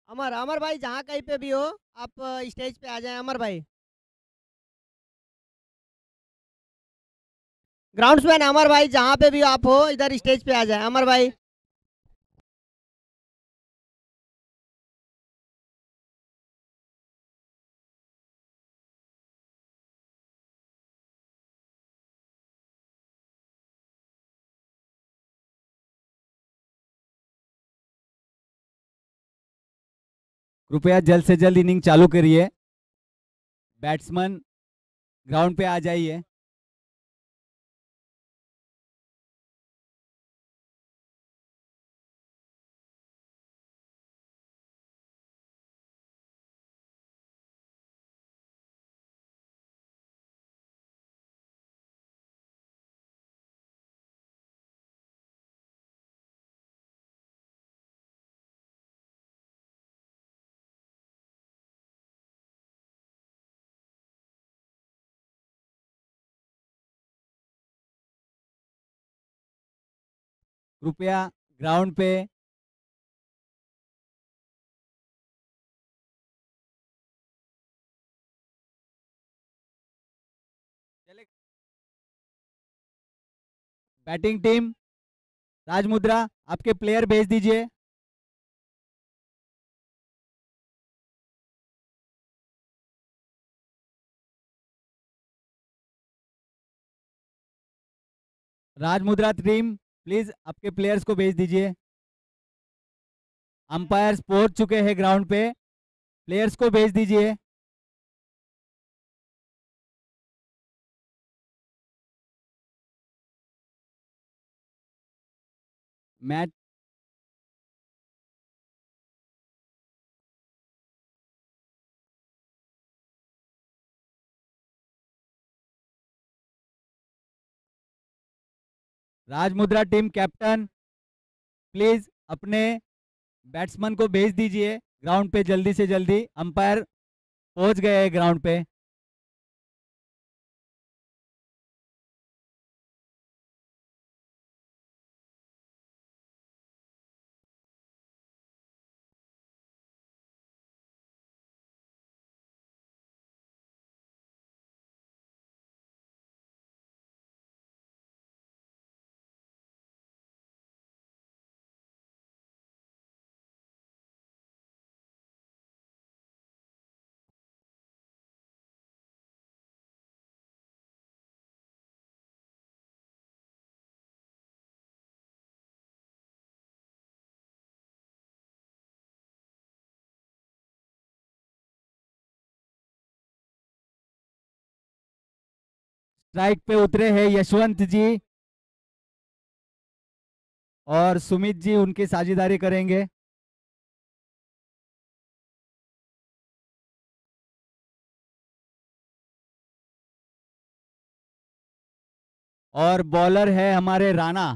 अमर अमर भाई जहाँ कहीं पे भी हो, आप स्टेज पे आ जाएं अमर भाई। ग्राउंड्समैन अमर भाई जहाँ पे भी आप हो, इधर स्टेज पे आ जाएं अमर भाई। कृपया जल्द से जल्द इनिंग चालू करिए। बैट्समैन ग्राउंड पे आ जाइए। कृपया ग्राउंड पे चले। बैटिंग टीम राजमुद्रा, आपके प्लेयर भेज दीजिए। राजमुद्रा टीम, प्लीज आपके प्लेयर्स को भेज दीजिए। अंपायर्स पहुंच चुके हैं ग्राउंड पे, प्लेयर्स को भेज दीजिए। Match Rajmudra team captain, please अपने बैट्समैन को भेज दीजिए ग्राउंड पे जल्दी से जल्दी। अंपायर पहुंच गए हैं ग्राउंड पे। स्ट्राइक पे उतरे हैं यशवंत जी और सुमित जी, उनकी साझेदारी करेंगे। और बॉलर है हमारे राणा।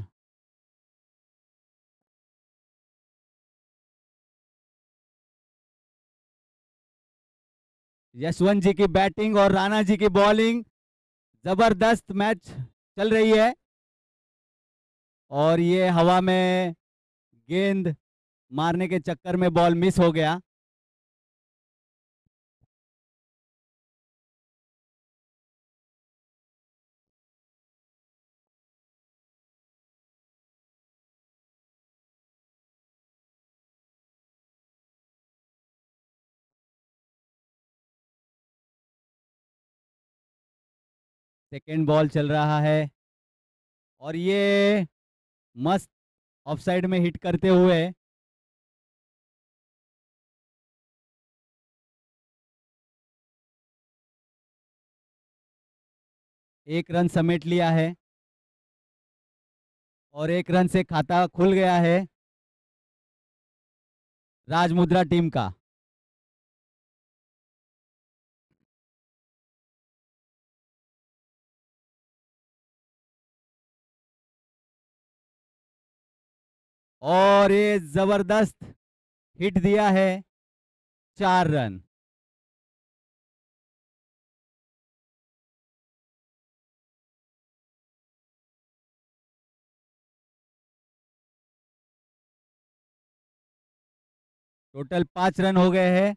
यशवंत जी की बैटिंग और राणा जी की बॉलिंग, जबरदस्त मैच चल रही है। और ये हवा में गेंद मारने के चक्कर में बॉल मिस हो गया। सेकेंड बॉल चल रहा है और ये मस्त ऑफसाइड में हिट करते हुए एक रन समेट लिया है और एक रन से खाता खुल गया है राजमुद्रा टीम का। और ये जबरदस्त हिट दिया है, 4 रन। टोटल 5 रन हो गए हैं।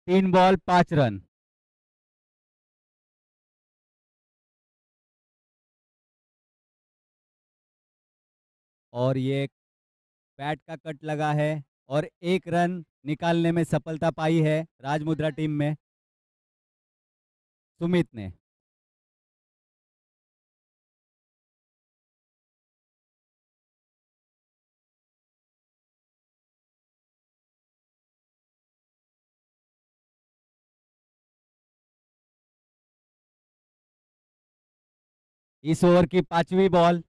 3 बॉल 5 रन। और ये बैट का कट लगा है और 1 रन निकालने में सफलता पाई है राजमुद्रा टीम में सुमित ने। इस ओवर की 5वीं बॉल।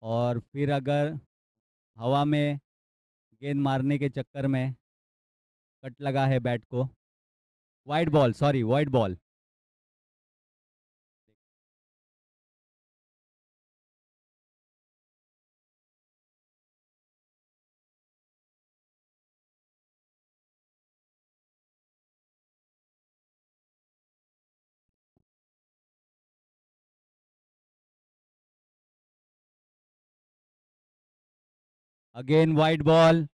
और फिर अगर हवा में गेंद मारने के चक्कर में कट लगा है बैट को, wide ball, sorry wide ball. Again wide ball.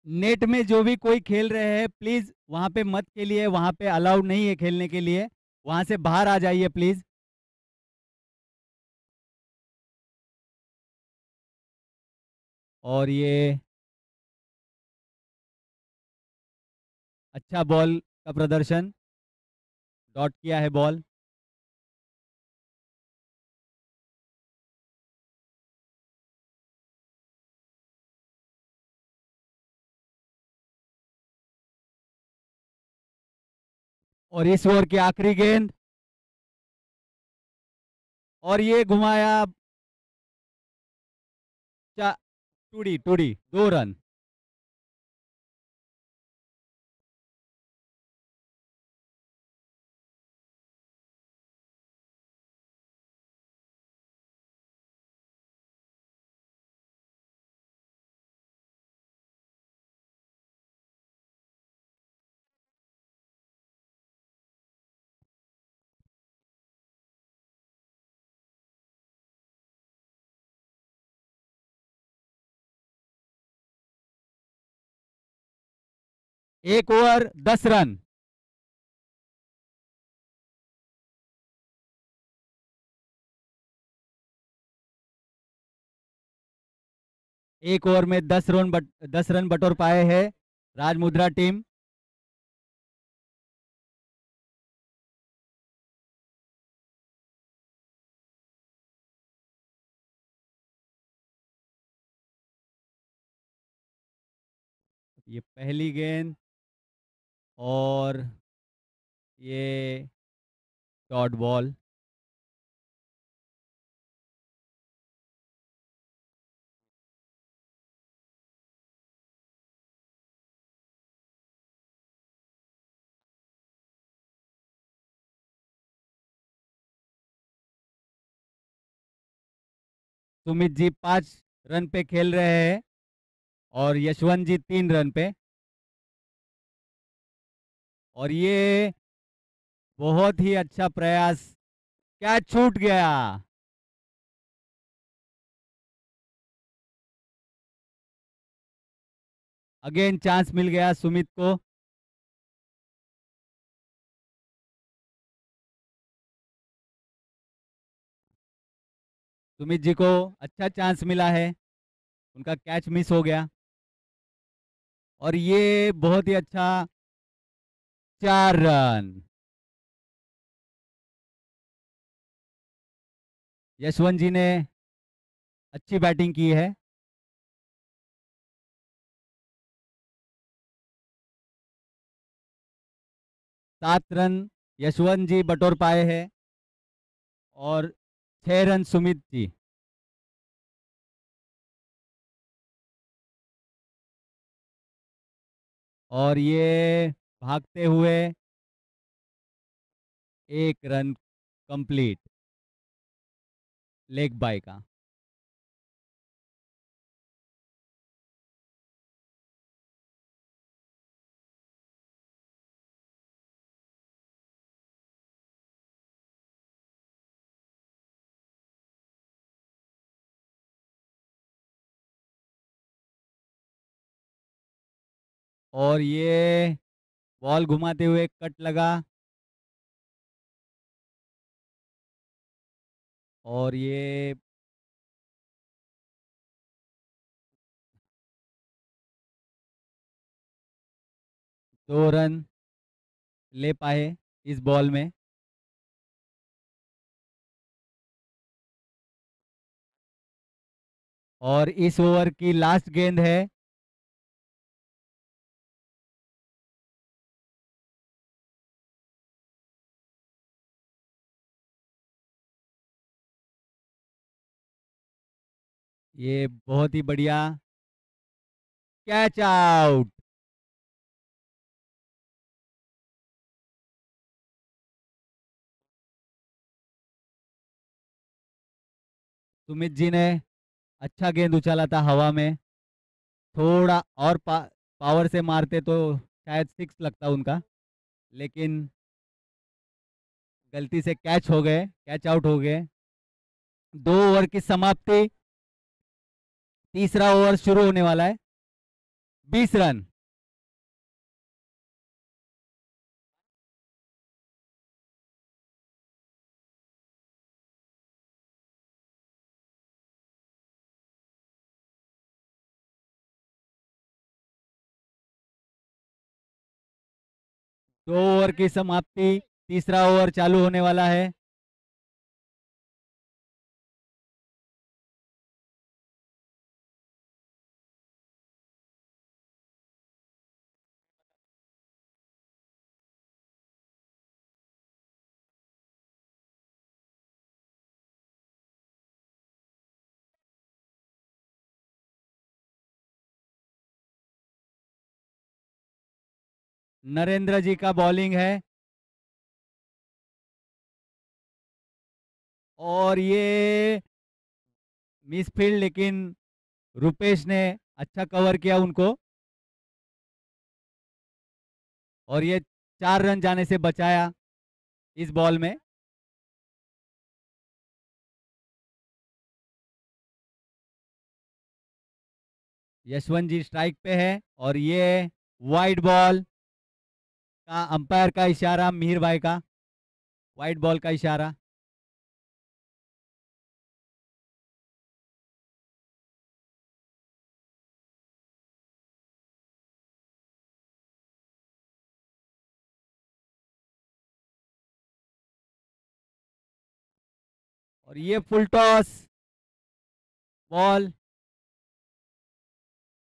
Net में जो भी कोई खेल रहे हैं प्लीज वहां पे मत खेलिए, वहां पे अलाउड नहीं है खेलने के लिए, वहां से बाहर आ जाइए प्लीज। और ये अच्छा बॉल का प्रदर्शन, डॉट किया है बॉल। और इस ओवर की आखिरी गेंद, और ये घुमाया, टूडी टूडी, 2 रन। एक ओवर 10 रन। एक ओवर में 10 रन बटोर पाए हैं राजमुद्रा टीम। ये पहली गेंद और ये dot ball. Sumit ji 5 run पे खेल रहे हैं और यशवंत जी 3 रन पे। और ये बहुत ही अच्छा प्रयास, कैच छूट गया। अगेन चांस मिल गया सुमित को। सुमित जी को अच्छा चांस मिला है, उनका कैच मिस हो गया। और ये बहुत ही अच्छा, 4 रन। यशवंत जी ने अच्छी बैटिंग की है। 7 रन यशवंत जी बटोर पाए हैं और 6 रन सुमित जी। और ये भागते हुए 1 रन कंप्लीट लेग बाय का। और ये बॉल घुमाते हुए कट लगा, और ये 2 रन ले पाए इस बॉल में। और इस ओवर की लास्ट गेंद है। ये बहुत ही बढ़िया कैच आउट। सुमित जी ने अच्छा गेंद उछाला था हवा में, थोड़ा और पावर से मारते तो शायद 6 लगता उनका, लेकिन गलती से कैच हो गए, कैच आउट हो गए। 2 ओवर की समाप्ति, तीसरा ओवर शुरू होने वाला है। 20 रन। दो ओवर की समाप्ति, तीसरा ओवर चालू होने वाला है। नरेंद्र जी का बॉलिंग है, और ये मिस फील्ड, लेकिन रुपेश ने अच्छा कवर किया उनको, और ये 4 रन जाने से बचाया इस बॉल में। यशवंत जी स्ट्राइक पे है, और ये वाइड बॉल का अंपायर का इशारा, मिहिर भाई का वाइड बॉल का इशारा। और ये full toss ball,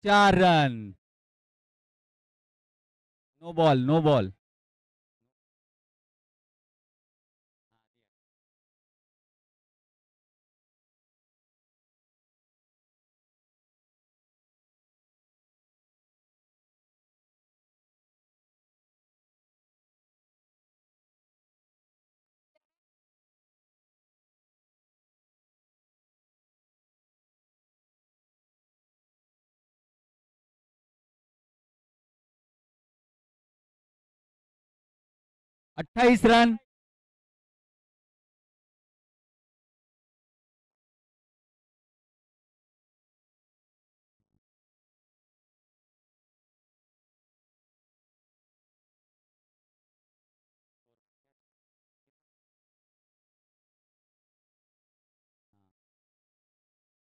4 run. No ball, no ball. अट्ठाईस रन।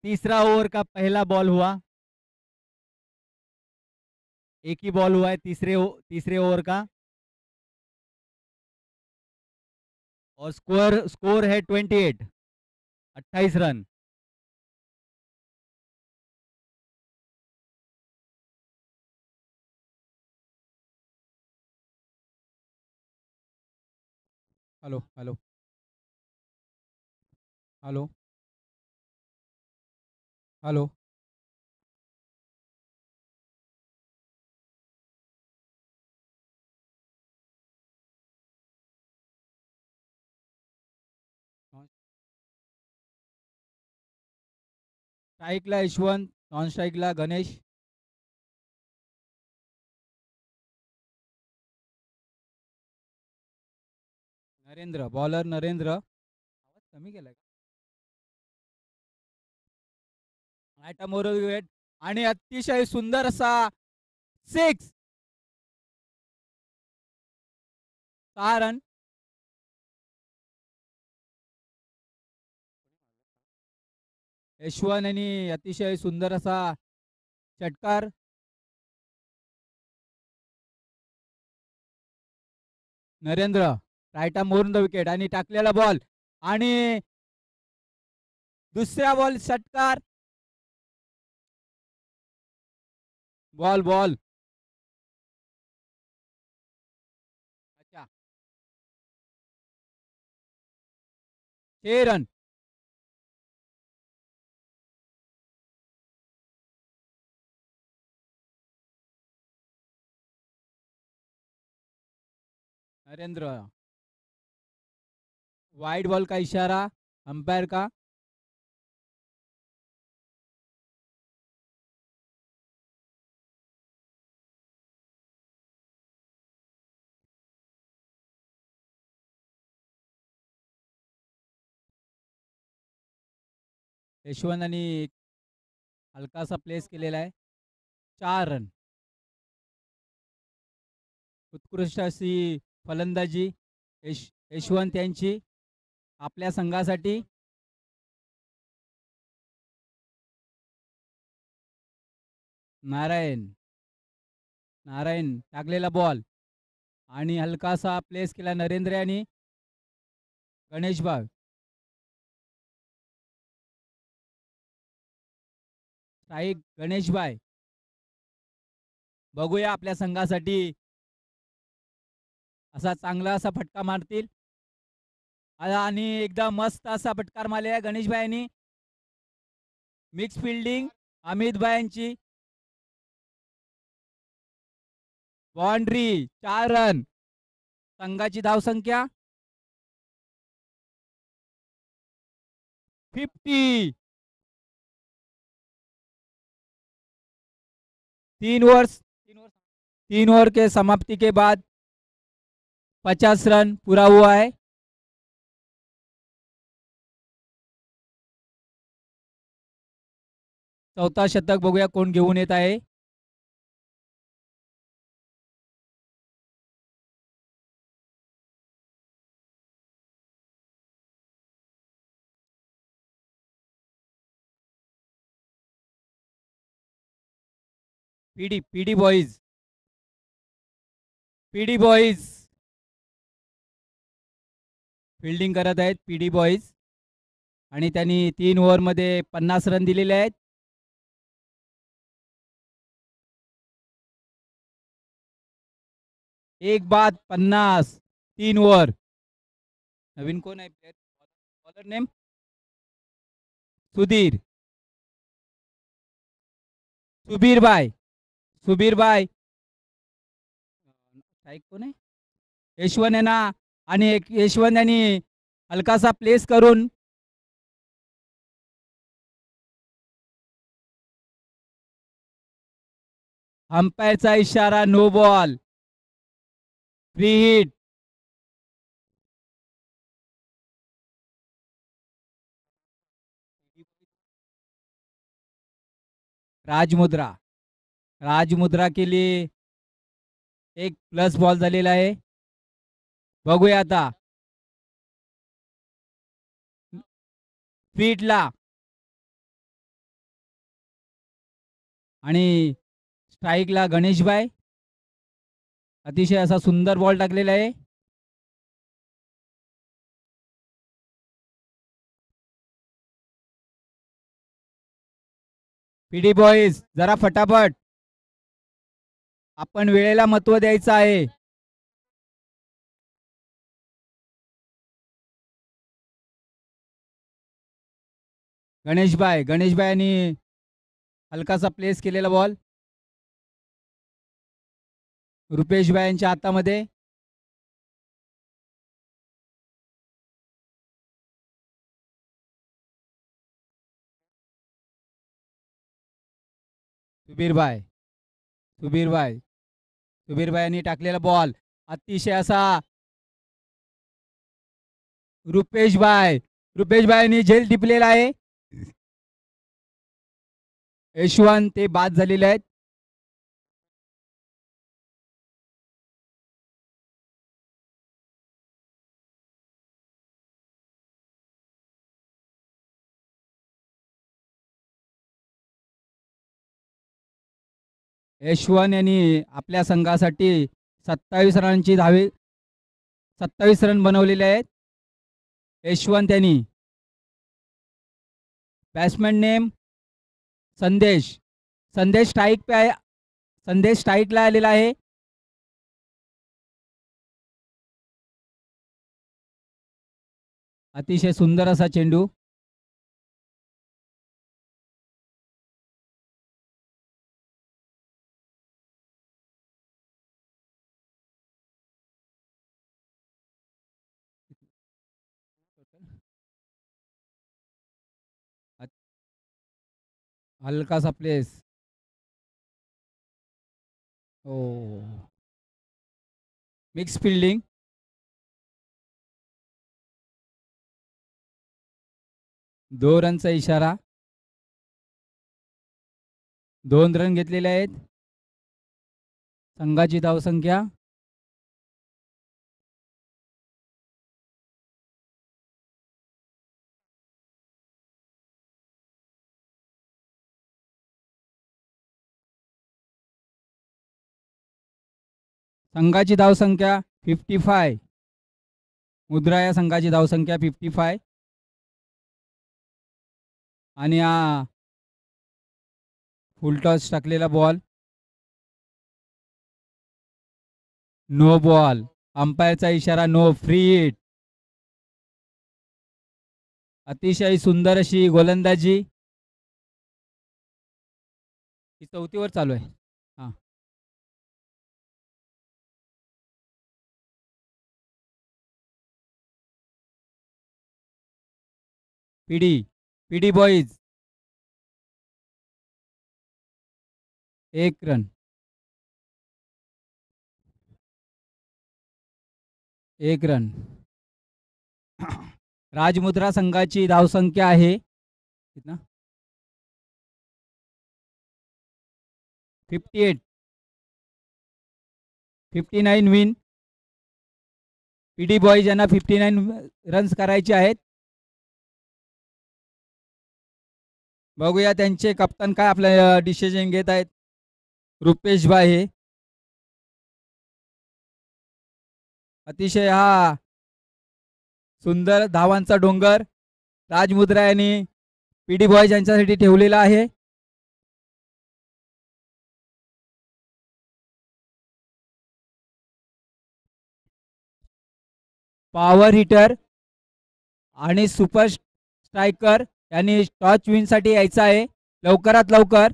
तीसरा ओवर का पहला बॉल हुआ, एक ही बॉल हुआ है तीसरे ओवर का, और स्कोर स्कोर है 28, 28 run. Hello hello hello hello. स्ट्राईकला यशवंत, नॉन स्ट्राईकला गणेश. नरेंद्र, बॉलर नरेंद्र. आवाज कमी केलाय का? विकेट आणि अतिशय सुंदर असा 6. 6 रन. यशवंत यांनी अतिशय सुंदर असा षटकार. नरेंद्र राईट मोरून द विकेट आणि टाकलेला बॉल आणि दुसऱ्या बॉल षटकार. Ball ball. अच्छा, 6 रन. नरेंद्र, वाइड बॉल का इशारा अंपायर का. यशवंतांनी हलकासा प्लेस केलेला आहे. 4 रन. उत्कृष्ट अशी फलंदाजी यशवंत यांची आपल्या संघासाठी. नारायण, नारायण टाकलेला बॉल आणि हलकासा प्लेस केला नरेंद्र यांनी. गणेश बाग, स्ट्राईक गणेश बाय. बघूया आपल्या संघासाठी असा चांगला असा फटका मारतील आणि एकदम मस्त असा फटकार मारलेला गणेश भाईंनी. मिक्स फिल्डिंग अमित भाईंची. बाउंड्री. 4 रन. संघाची धावसंख्या 50. 3 ओवर के समाप्ति के बाद 50 रन पूरा हुआ है. चौथा शतक बघूया कोण घेऊन येत आहे. PD boys. PD boys fielding करत आहेत. पीडी बॉईज आणि त्यांनी 3 ओव्हर मध्ये 50 रन दिलेले आहेत. एक बाद 50. 3 ओव्हर. नवीन कोण आहे player? Bowler name Sudhir. Subir बाय. सुबीर बाय. कोण आहे? यशवंत आहे ना. आणि यशवंत यांनी हलकासा प्लेस करून अंपायरचा इशारा no ball. Free hit. Rajmudra. Rajmudra के लिए एक प्लस बॉल झालेला आहे. बघूया आता. फीटला आणि स्ट्राईकला गणेशभाई. अतिशय असा सुंदर बॉल टाकलेला आहे. पीडी बॉईज जरा फटाफट. आपण वेळेला महत्व द्यायचं आहे. गणेशभाई. गणेशभाईंनी हलकासा प्लेस केलेला बॉल रुपेशभाई यांच्या हातामध्ये. सुबीरभाई सुबीरभाई सुबीरभाई यांनी टाकलेला बॉल अतिशय असा रुपेशभाई यांनी झेल टिपलेला आहे. यशवंत ते बाद झालेले आहेत. यशवंत यांनी आपल्या संघासाठी 27 रनांची 27 रन बनवलेले आहेत. यशवंत यांनी बॅट्समॅन नेम संदेश संदेश स्ट्राईक पे आहे. संदेश स्ट्राईकला आलेला आहे. अतिशय सुंदर असा चेंडू. हलका सा प्लेस. ओ मिक्स फिल्डिंग. दो रनचा इशारा. 2 रन घेतलेले आहेत. संघाची धावसंख्या संघाची धावसंख्या 55. मुद्रा या संघाची धावसंख्या 55. आणि हा फुल टॉस टाकलेला बॉल नो बॉल. अंपायरचा इशारा नो. Free hit. अतिशय सुंदर अशी गोलंदाजी. ही 4थी ओव्हर चालू आहे. हां पीडी बॉईज 1 रन. 1 रन. राजमुद्रा संघाची धावसंख्या आहे कितना 58. 59 विन. पीडी बॉईज यांना 59 रन्स करायचे आहेत. बघूया त्यांचे कप्तान काय आपल्या डिसिजन घेत आहेत. रुपेशभाई हे अतिशय हा सुंदर धावांचा डोंगर राजमुद्रा यांनी पीडी बॉईज यांच्यासाठी ठेवलेला आहे. पॉवर हिटर आणि सुपर स्ट्रायकर यांनी टॉच विन साठी यायचं आहे लवकरात लवकर.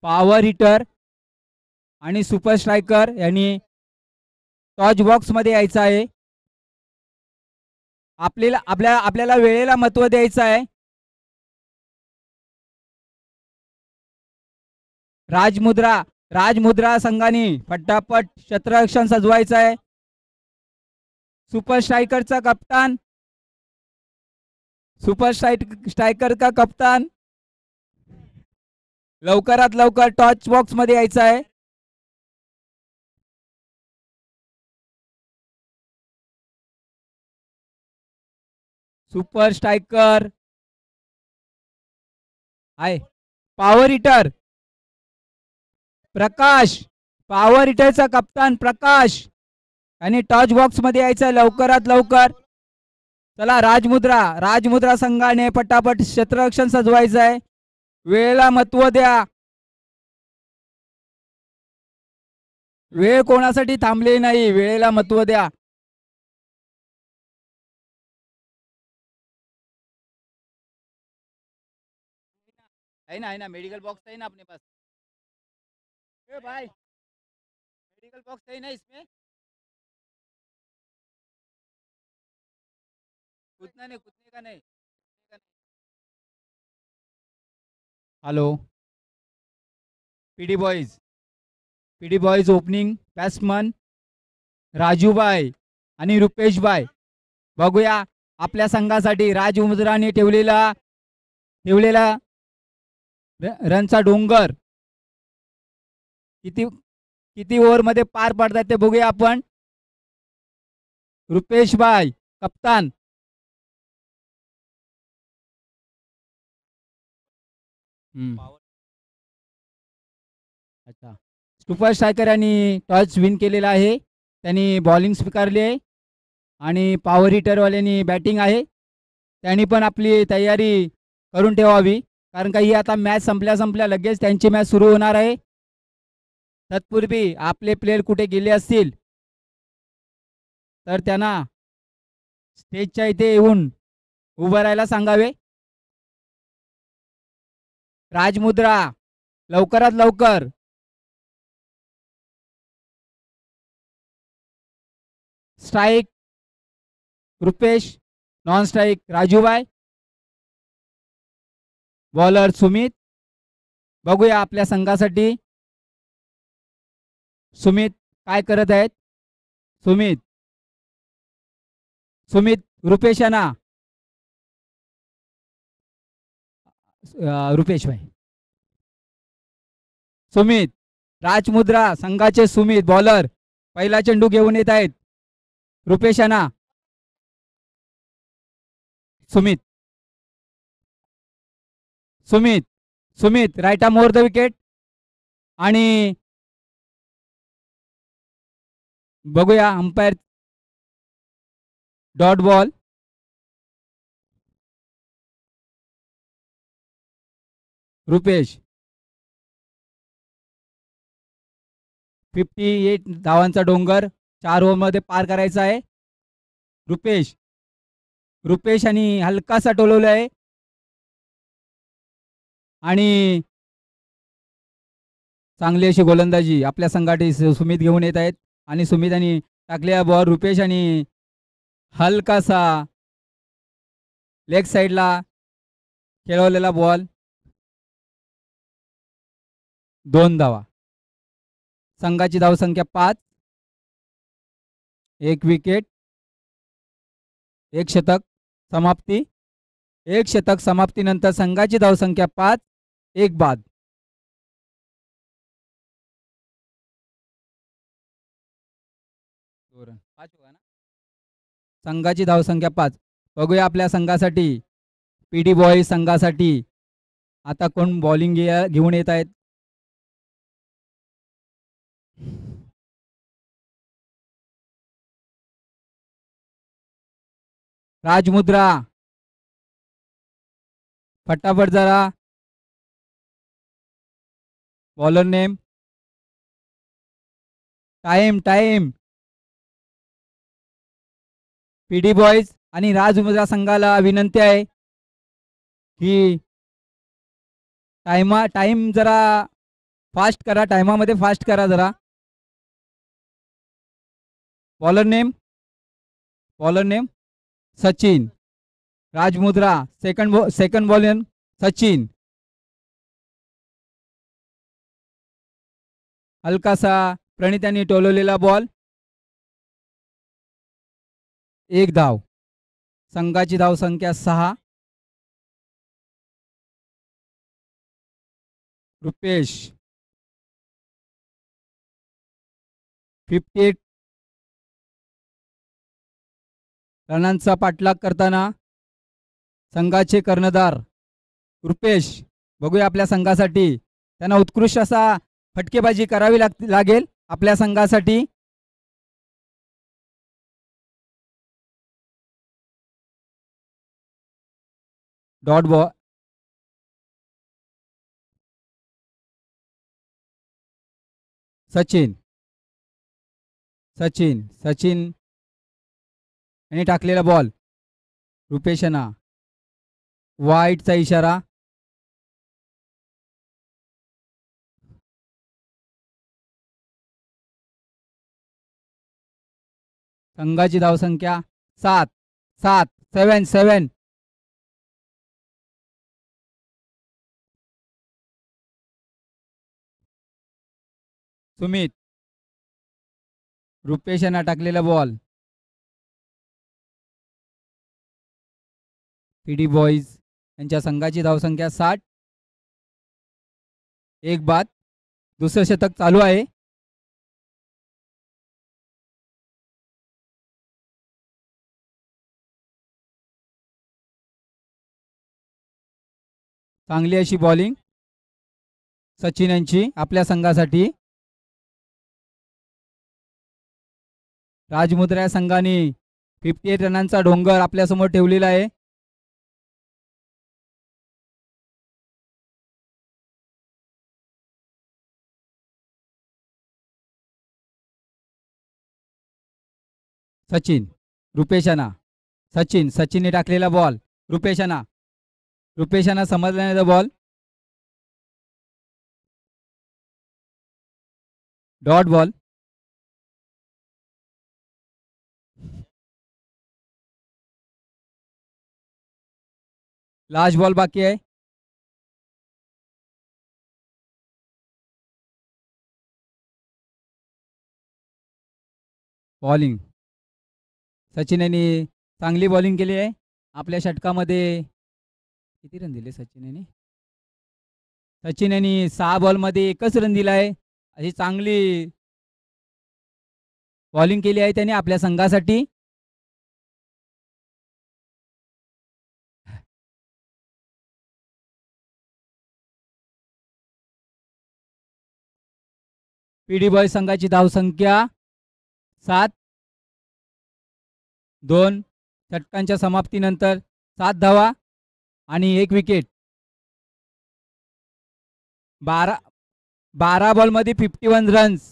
पॉवर हिटर आणि सुपर स्ट्रायकर यांनी टॉच बॉक्स मध्ये यायचं आहे. आपल्याला वेळेला महत्त्व द्यायचं आहे. राजमुद्रा संघाने फटाफट क्षेत्ररक्षण सजवायचं आहे. सुपर स्ट्रायकरचा कप्तान सुपर स्ट्रायकर का कप्तान लवकरात लवकर टॉच बॉक्स मध्ये यायचं आहे. सुपर स्ट्रायकर आहे. पॉवर हिटर प्रकाश. पॉवर हिटरचा कप्तान प्रकाश आणि टॉच बॉक्स मध्ये यायचं लवकरात लवकर. चला राजमुद्रा संघाने पटापट क्षेत्ररक्षण सजवायचं आहे. वेळेला महत्त्व द्या. वेळ कोणासाठी थांबले नाही. वेळेला महत्त्व द्या. है ना मेडिकल बॉक्स है ना अपने पास. ए भाई मेडिकल बॉक्स है ना इसमें. कूदना नहीं, कूदने का नहीं. Hello PD boys opening batsman Rajubai आणि रुपेशबाई. बघूया आपल्या संघासाठी राजमुद्राने ठेवलेला रनचा डोंगर किती किती ओव्हरमध्ये पार पडतात ते बघूया आपण. रुपेशबाई कप्तान. अच्छा, सुपर स्ट्रायकर यांनी टॉस विन केलेला आहे. त्यांनी बॉलिंग स्वीकारली आहे आणि पॉवर हिटरवाल्यांनी बॅटिंग आहे. त्यांनी पण आपली तयारी करून ठेवावी, कारण का ही आता मॅच संपल्या लगेच त्यांची मॅच सुरू होणार आहे. तत्पूर्वी आपले प्लेयर कुठे गेले असतील तर त्यांना स्टेजच्या इथे येऊन उभं राहायला सांगावे. राजमुद्रा लवकरात लवकर. Strike Rupesh, non strike Rajubai, bowler Sumit. बघूया आपल्या संघासाठी सुमित काय करत आहेत. सुमित रुपेशाना. रुपेशभाई सुमित. राजमुद्रा संघाचे सुमित बॉलर पहिला चेंडू घेऊन येत आहेत. रुपेशाना. Sumit right arm over the wicket. आणि बघूया अंपायर डॉट बॉल. रुपेश 58 धावांचा डोंगर 4 ओव्हरमध्ये पार करायचा आहे. रुपेश आणि हलकासा टोलवला आहे आणि चांगली अशी गोलंदाजी आपल्या संघाटी सुमित घेऊन येत आहेत. आणि सुमित आणि टाकलेला बॉल रुपेश आणि हलकासा लेग साइडला खेळवलेला बॉल. 2 धावा. संघाची धावसंख्या 5. 1 विकेट, 1 शतक. समाप्ती. 1 शतक समाप्तीनंतर संघाची धावसंख्या 5, 1 बाद. संघाची धावसंख्या 5. बघूया आपल्या संघासाठी पीडी बॉय संघासाठी आता कोण बॉलिंग घेऊन येत आहेत. राजमुद्रा फटाफट जरा. Bowler name. Time. PD boys आणि राजमुद्रा संघाला विनंती आहे की टाइम जरा फास्ट करा. टाइमामध्ये फास्ट करा जरा. Bowler name Sachin. Rajmudra second bowler Sachin. हलकासा प्रणित यांनी टोलवलेला बॉल. 1 धाव. संघाची धावसंख्या 6. रुपेश 58 रनांचा पाठलाग करताना संघाचे कर्णधार रुपेश. बघूया आपल्या संघासाठी त्यांना उत्कृष्ट असा फटकेबाजी करावी लागेल आपल्या संघासाठी. Dot ball. सचिन यांनी टाकलेला बॉल. रुपेशना वाईटचा इशारा. संघाची धावसंख्या 7. सुमित, रुपेश यांना टाकलेला बॉल. पीडी बॉईज यांच्या संघाची धावसंख्या 60. एक बाद. दुसरं शतक चालू आहे. चांगली अशी बॉलिंग सचिन यांची आपल्या संघासाठी. राजमुद्रा या संघाने 58 रनांचा डोंगर आपल्यासमोर ठेवलेला आहे. सचिन, रुपेशाना, सचिनने टाकलेला बॉल. रुपेशाना समजला नाही ball. Dot ball. Last ball बाकी आहे. बॉलिंग सचिन यांनी चांगली बॉलिंग केली आहे. आपल्या षटकामध्ये किती रन दिले सचिन यांनी 6 बॉलमध्ये 1च रन दिला आहे. अशी चांगली बॉलिंग केली आहे त्याने आपल्या संघासाठी. पीडी बॉय संघाची धावसंख्या 7. 2 षटकांच्या समाप्तीनंतर 7 धावा आणि 1 विकेट. 12 बॉलमध्ये 51 रन्स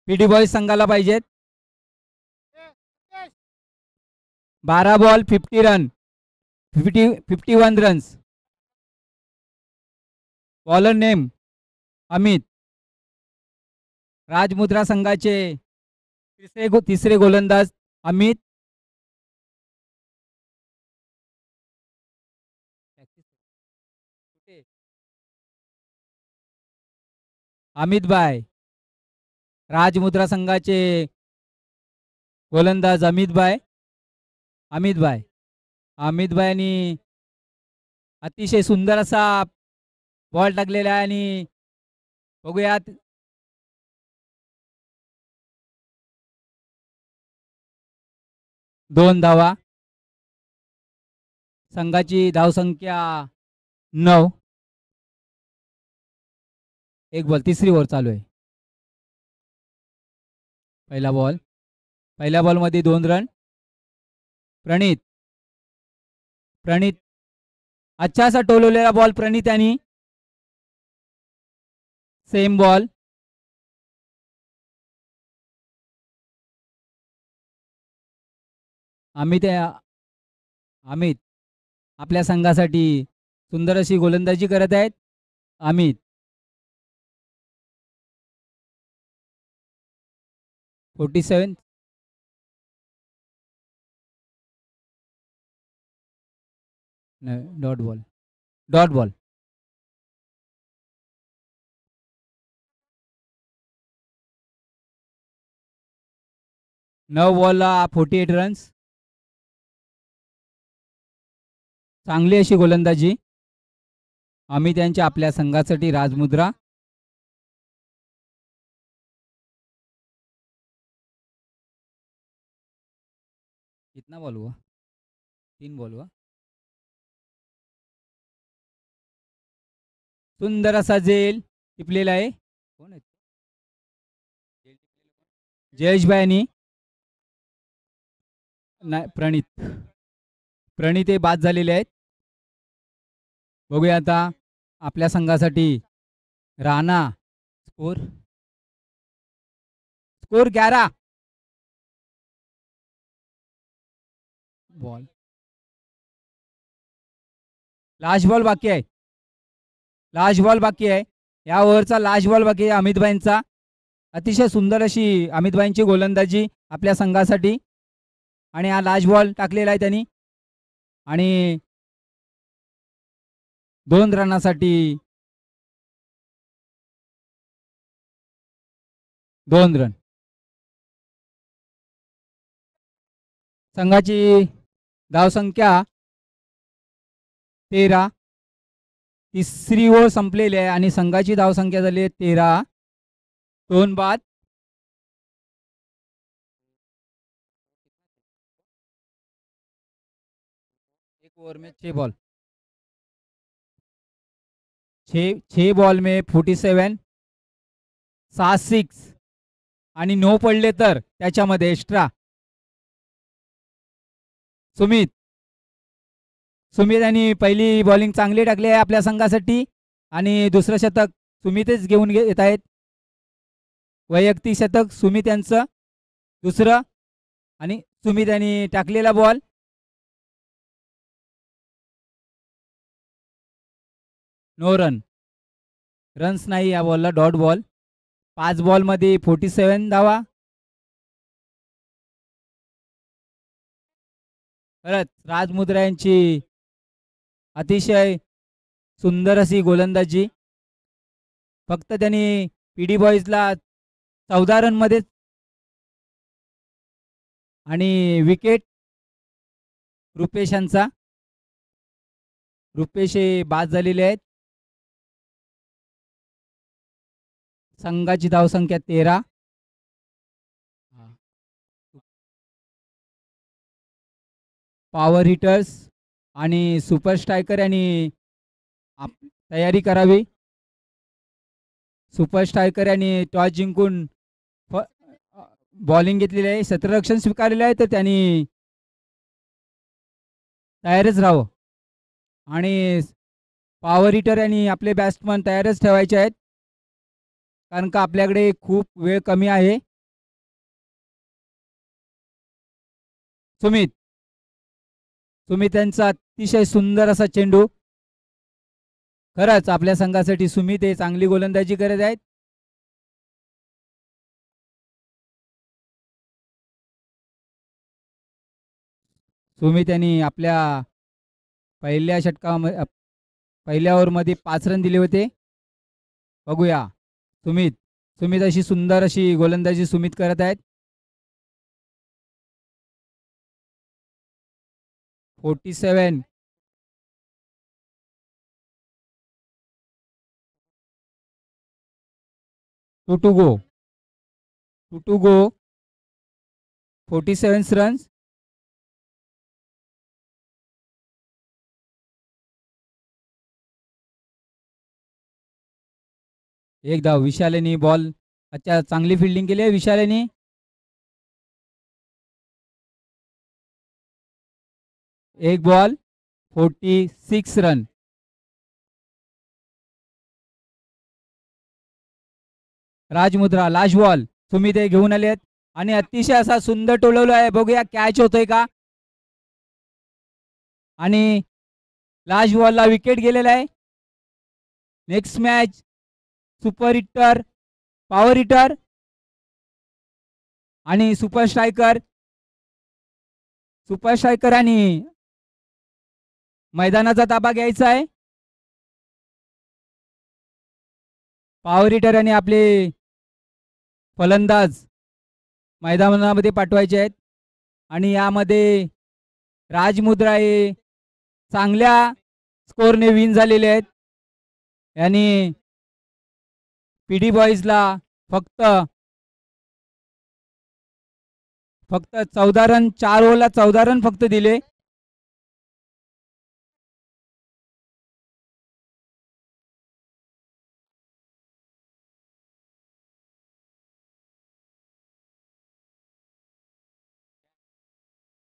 पीडी बॉय संघाला पाहिजेत. 12 ball 50 run 51 runs. Bowler name Amit. Rajmudra संघाचे तिसरे गोलंदाज अमित. अमित भाई. राजमुद्रा संघाचे गोलंदाज अमित भाई यांनी अतिशय सुंदर असा बॉल टाकलेला आहे. आणि बघूयात 2 धावा. संघाची धावसंख्या 9. 1 बॉल. तिसरी ओव्हर चालू आहे. पहिल्या बॉलमध्ये 2 रन. प्रणित अच्छा असा टोलवलेला बॉल प्रणित यांनी. Same ball. अमित आपल्या संघासाठी सुंदर अशी गोलंदाजी करत आहेत. अमित 47. Dot ball. 9 बॉलला 48 रन्स. चांगली अशी गोलंदाजी अमित यांच्या आपल्या संघासाठी. राजमुद्रा कितना बॉल हुआ? 3 बॉल हुआ. सुंदर असा जेल टिपलेला आहे. कोण आहे? जयेश भाईनी. नाही, प्रणित हे बाद झालेले आहेत. बघूया आता आपल्या संघासाठी Rana. Score 11. Ball. Last ball बाकी आहे. या ओव्हरचा लास्ट बॉल बाकी आहे अमित भाईंचा. अतिशय सुंदर अशी अमित भाईंची गोलंदाजी आपल्या संघासाठी. आणि हा लास्ट बॉल टाकलेला आहे त्यांनी. आणि 2 रनासाठी 2 रन. संघाची धावसंख्या 13. तिसरी ओव्हर संपलेली आहे आणि संघाची धावसंख्या झाली आहे 13. 2 बाद. एक ओव्हर में 6 बॉल. 6 बॉल में 47, 7 6 आणि 9 पडले तर त्याच्यामध्ये एक्स्ट्रा. सुमित यांनी पहिली बॉलिंग चांगली टाकली आहे आपल्या संघासाठी आणि दुसरं शतक सुमितच घेऊन येत आहेत. वैयक्तिक शतक सुमित यांचं दुसरं आणि सुमित यांनी टाकलेला बॉल नो रन. रन्स नाही या बॉलला, डॉट बॉल. 5 बॉलमध्ये 47 धावा. परत राज मुद्रा यांची अतिशय सुंदर अशी गोलंदाजी. फक्त त्यांनी पीडी बॉईजला 14 रनमध्ये आणि विकेट रुपेश यांचा. रुपेश हे बाद झालेले आहेत. संघाची धावसंख्या 13. पॉवर हिटर्स आणि सुपर स्ट्रायकर यांनी तयारी करावी. सुपर स्ट्रायकर यांनी टॉस जिंकून बॉलिंग घेतलेली आहे, क्षेत्ररक्षण स्वीकारलेलं आहे, तर त्यांनी तयारच राहावं. आणि पॉवर हिटर यांनी आपले बॅट्समन तयारच ठेवायचे आहेत कारण का आपल्याकडे खूप वेळ कमी आहे. सुमित यांचा अतिशय सुंदर असा चेंडू. खरंच आपल्या संघासाठी सुमित हे चांगली गोलंदाजी करत आहेत. सुमित यांनी आपल्या पहिल्या ओव्हरमध्ये 5 रन दिले होते. बघूया सुमित अशी सुंदर अशी गोलंदाजी सुमित करत आहेत. 47. 2 to go. 47 runs. एक धाव. विशालेनी बॉल अच्छा चांगली फिल्डिंग केली आहे विशालेनी. एक ball 46 run. Rajmudra last ball Sumit हे घेऊन आले आहेत आणि अतिशय असा सुंदर टोलवलं आहे. बघूया कॅच होतोय का. आणि लास्ट बॉलला विकेट गेलेला आहे. Next match super hitter, power hitter आणि सुपर स्ट्रायकर आणि मैदानाचा ताबा घ्यायचा आहे. पॉवर हिटर आणि आपले फलंदाज मैदानामध्ये पाठवायचे आहेत आणि यामध्ये राजमुद्रा हे चांगल्या स्कोरने विन झालेले आहेत. यांनी पीडी बॉईजला फक्त 14 रन, 4 ओव्हरला 14 रन फक्त दिले.